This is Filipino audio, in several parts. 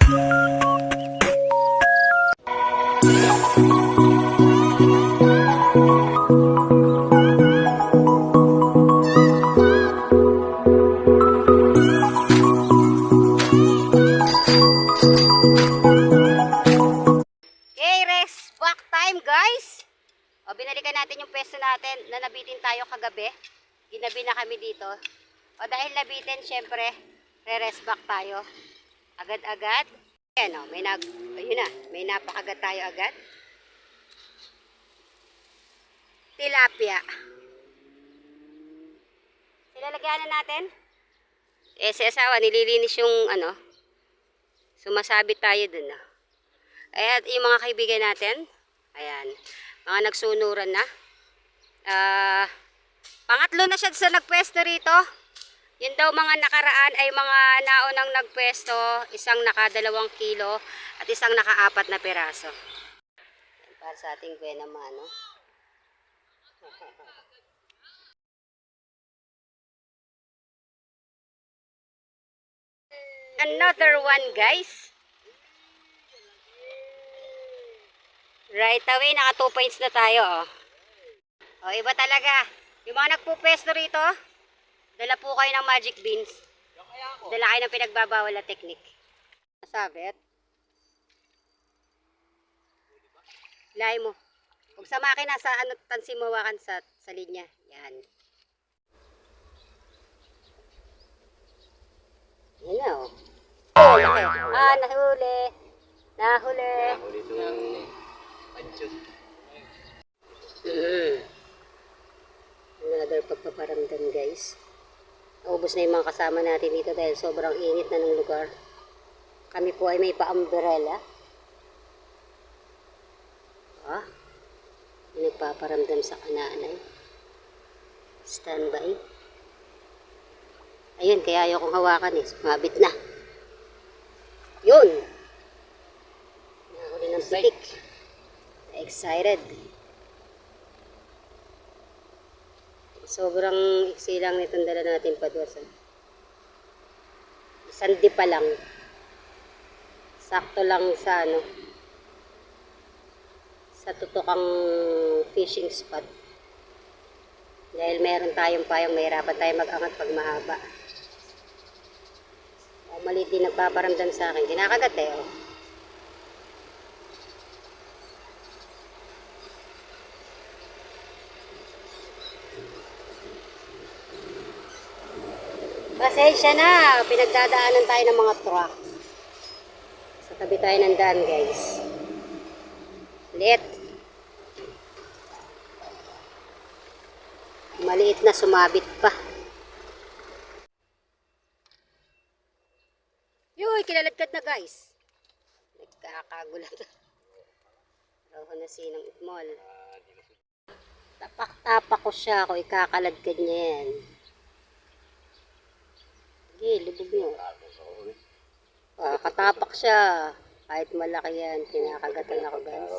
Guys, binalikan natin yung pwesto natin na nabitin tayo kagabi. Ginabi na kami dito. Dahil nabitin, syempre, re-rest back tayo. Agad-agad. Ayan ayun na, may napakagat tayo agad. Tilapia. Silalagyan na natin. Si asawa, nililinis yung sumasabit tayo dun. Ayan, yung mga kaibigan natin. Ayan, mga nagsunuran na. Pangatlo na siya sa nagpwesto rito. Yun daw mga nakaraan ay mga naunang nagpwesto. Isang naka 2 kilo at isang naka 4 na piraso. Ayan, para sa ating buena mano. Another one, guys. Right away, naka 2 points na tayo. Iba talaga. Yung mga nagpupesto rito, dala po kayo ng magic beans. Dala kayo ng pinagbabawal na teknik. Nasabit. Lay mo. Huwag sa makina, sa tansi mo hawakan sa linya. Yan. Yan na, laki. Nahuli. Nahuli. Nahuli itong panchot. Another pagpaparamdam, guys. Naubos na yung mga kasama natin dito dahil sobrang init na ng lugar. Kami po ay may pa-umbrella. May nagpaparamdam sa kananay. Standby. Ayun, kaya ayaw kong hawakan Sumabit na. Yun. Nahuli ng pitik. Excited. Sobrang iksi lang nitong dala natin padwasan. Isang di pa lang. Sakto lang sa sa tutukang fishing spot. Dahil meron tayong payong, mahirapan tayo mag-angat pag mahaba. Maliit din nagpaparamdam sa akin. Kinakagat Pasensya na, pinagdadaanan tayo ng mga truck. Sa tabi tayo ng daan, guys. Lit. Maliit na, sumabit pa. Yuy, kilalagkat na, guys. Nagkakagulat. Roho na sinang itmol. Tapak-tapak ko siya kung ikakaladkad niya yan. Sige, lubog nyo. Katapak siya. Kahit malaki yan, kinakagatan ako, guys.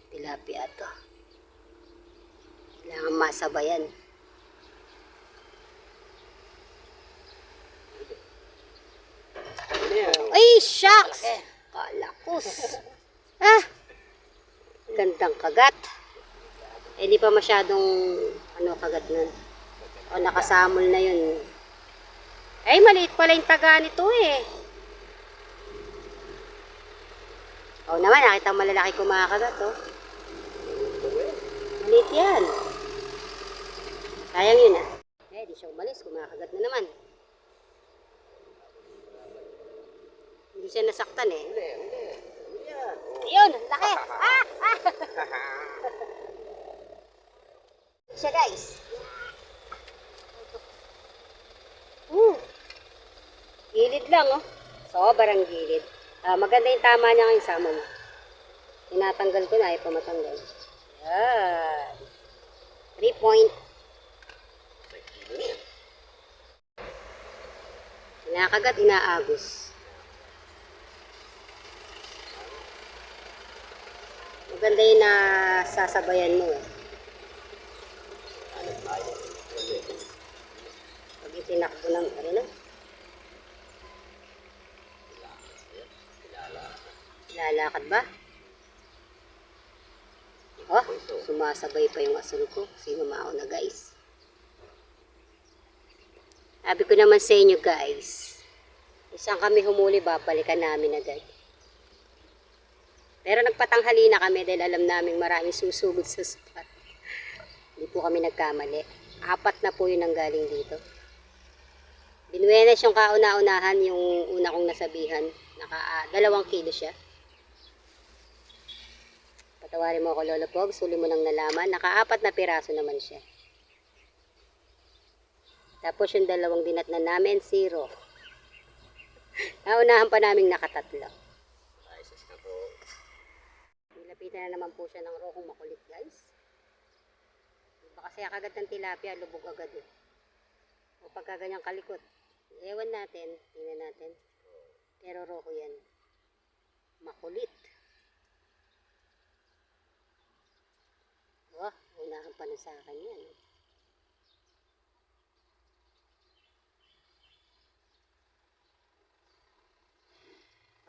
Tilapia to. Kailangan masabayan. Ay, shucks! Kalakus. Gandang kagat. Hindi pa masyadong kagat nun. Nakasamol na yun. Ay, maliit pala yung taga nito naman, nakita malalaki kumakagat maliit yan. Sayang yun di siya umalis, kumakagat na naman. Hindi siya nasaktan Hindi. Ayun, laki. Siya, guys. Gilid lang sobrang gilid. Maganda yung tama niya ngayon sama niya. Tinatanggal ko na, ayaw pa matanggal. Yan. 3 point. Kinakagat, inaagos. Maganda yung nasasabayan mo. Pag itinakbo ng, ano na? Lalakad ba? Oh, sumasabay pa yung asul ko. Sino mauna guys? Sabi ko naman sa inyo guys, isang kami humuli, babalikan namin agad. Pero nagpatanghali na kami dahil alam namin maraming susugod sa spot. Hindi po kami nagkamali. 4 na po yun ang galing dito. Binuenas yung kauna-unahan, yung una kong nasabihan. 2 kilo siya. Patawarin mo ako Lolo Pog, suli mo nang nalaman. 4 na piraso naman siya. Tapos yung 2 dinatnan namin, 0. Naunahan pa namin 3. Nilapitan na naman po siya ng rohong makulit guys. Iba kasi kagat ng tilapia, lubog agad eh. O pagka ganyang kalikot, ewan natin, tingnan natin. Pero roho yan. Makulit. Oh, unahan pa na sa akin yan.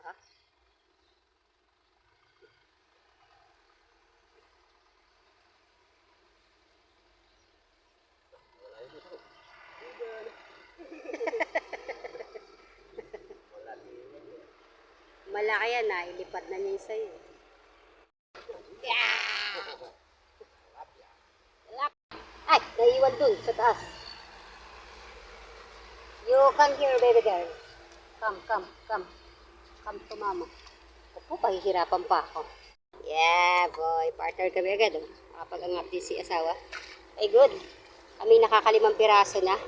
Ah. Malaki yan na, ilipat na niya yung sa'yo. Yeah! Ay, naiwan dun sa taas. You come here, baby girl. Come, come, come. Come to mama. Opo, pahihirapan pa ako. Yeah, boy. Partner kami agad. Makapag-angat din si asawa. Ay, good. Kami nakaka5 piraso na.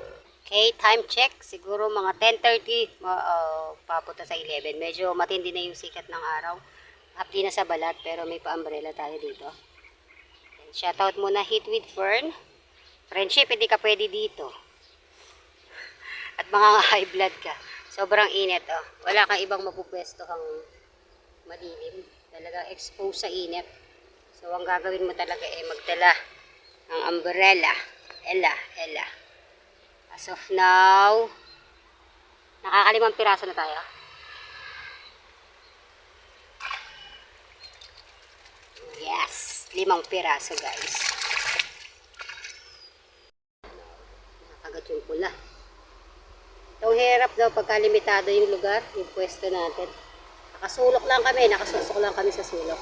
Okay, time check. Siguro mga 10:30. Papunta sa 11. Medyo matindi na yung sikat ng araw. Hapdi na sa balat, pero may pa-umbrella tayo dito. And shoutout muna Hit with Fern. Friendship, hindi ka pwede dito. At mga high blood ka. Sobrang init, oh. Wala kang ibang mapupwestohang madilim. Talagang exposed sa init. So, ang gagawin mo talaga magdala ng umbrella. Ella. As of now, nakaka5 piraso na tayo. Yes, 5 piraso guys. Nakagat yung pula. Itong hirap daw pagka limitado yung lugar, yung pwesto natin. Nakasulok lang kami, nakasusok lang kami sa sulok.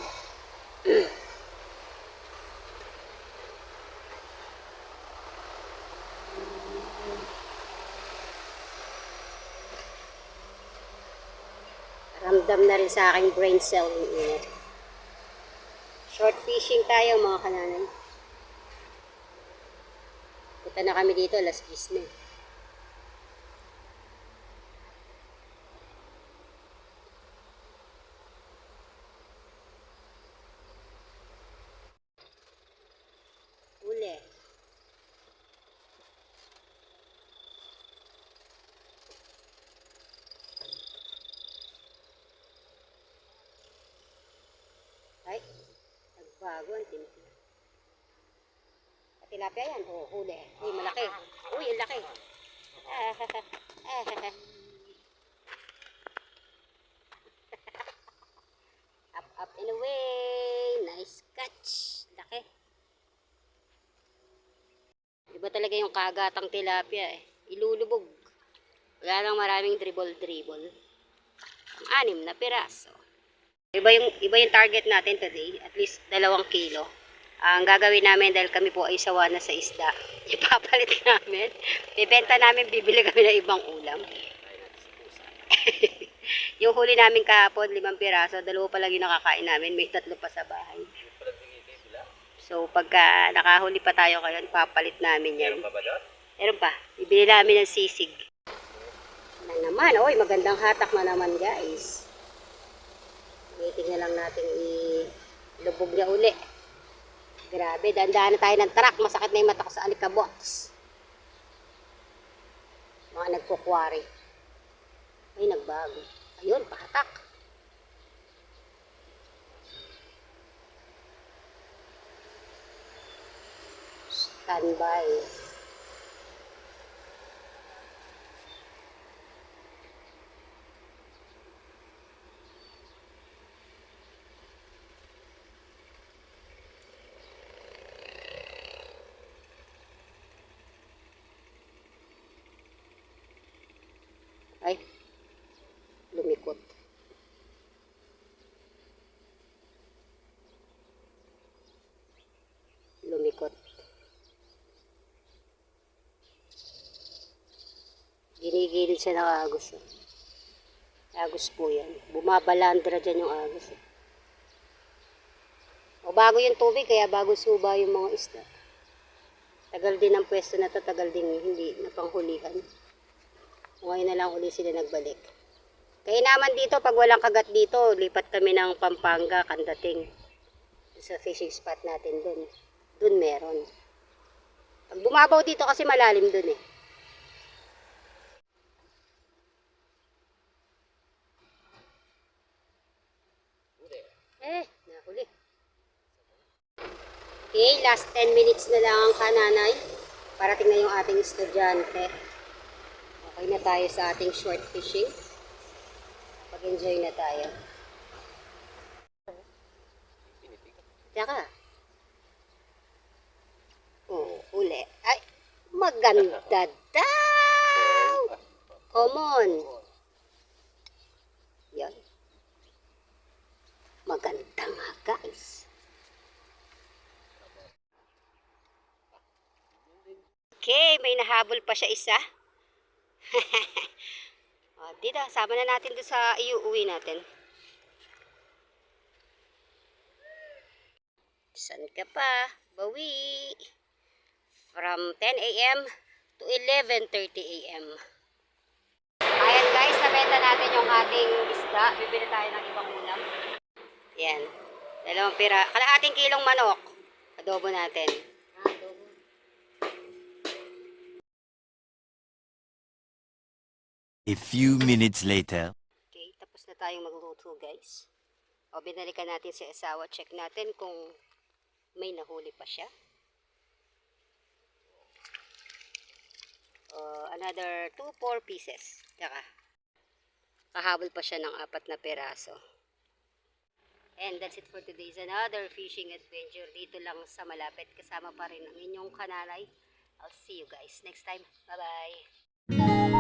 Ramdam na rin sa aking brain cell yung init. Short fishing tayo mga kananay. Punta na kami dito, alas 10 na. Uli. Ay, nagbago ang timpi. Tilapia yan. Oh, huli. Uy, malaki. Uy, ang laki. Up and away. Nice catch. Laki. Iba talaga yung kagatang tilapia eh. Ilulubog. Wala lang maraming dribble. Ang 6 na piraso. Iba yung target natin today. At least 2 kilo. Ang gagawin namin dahil kami po ay sawa na sa isda, ipapalit namin. Bibenta namin, bibili kami ng ibang ulam. Yung huli namin kahapon, 5 piraso, 2 pa lang yung nakakain namin, may 3 pa sa bahay. So pagka nakahuli pa tayo ngayon, papalit namin yan. Meron pa, bibili namin ng sisig. Na naman, oy, magandang hatak na naman guys. Waiting na lang natin ilubog niya uli. Grabe, dandaan na tayo ng truck. Masakit na yung mata ko sa alikabots. Mga nagkukwari. Ay, nagbago. Ayun, pahatak. Standby. Ay, lumikot. Lumikot. Ginigilid siya ng agos. Agos po yan. Bumabalandra dyan yung agos. O bago yung tubig, kaya bago suba yung mga isda. Tagal din ang pwesto na to, tagal din hindi napanghulihan. Ngayon na lang uli sila nagbalik. Kaya naman dito, pag walang kagat dito, lipat kami ng Pampanga, Kandating. Sa fishing spot natin dun. Dun meron. Pag bumabaw dito kasi malalim dun eh. Nahuli. Okay, last 10 minutes na lang ang kananay. Parating na yung ating estudyante. Okay na tayo sa ating short fishing. Pag-enjoy na tayo. Tsaka. Uli. Ay, maganda daw. Common. Yan. Maganda nga, guys. Okay, may nahabol pa siya isa. Dito, sama na natin doon sa iuwi natin. San ka pa? Bawi. From 10 a.m. to 11:30 a.m. Ayan guys, nabenta natin yung ating isda. Bibili tayo ng ibang ulam. Yan. 2 pira. Kalahating kilong manok. Adobo natin. A few minutes later. Okay, tapos na tayong magluto guys. O, binalikan natin si asawa. Check natin kung may nahuli pa siya. Another 2-4 pieces. Tsaka, kahabol pa siya ng 4 na peraso. And that's it for today's another fishing adventure. Dito lang sa malapit. Kasama pa rin ang inyong kanalay. I'll see you guys next time. Bye-bye.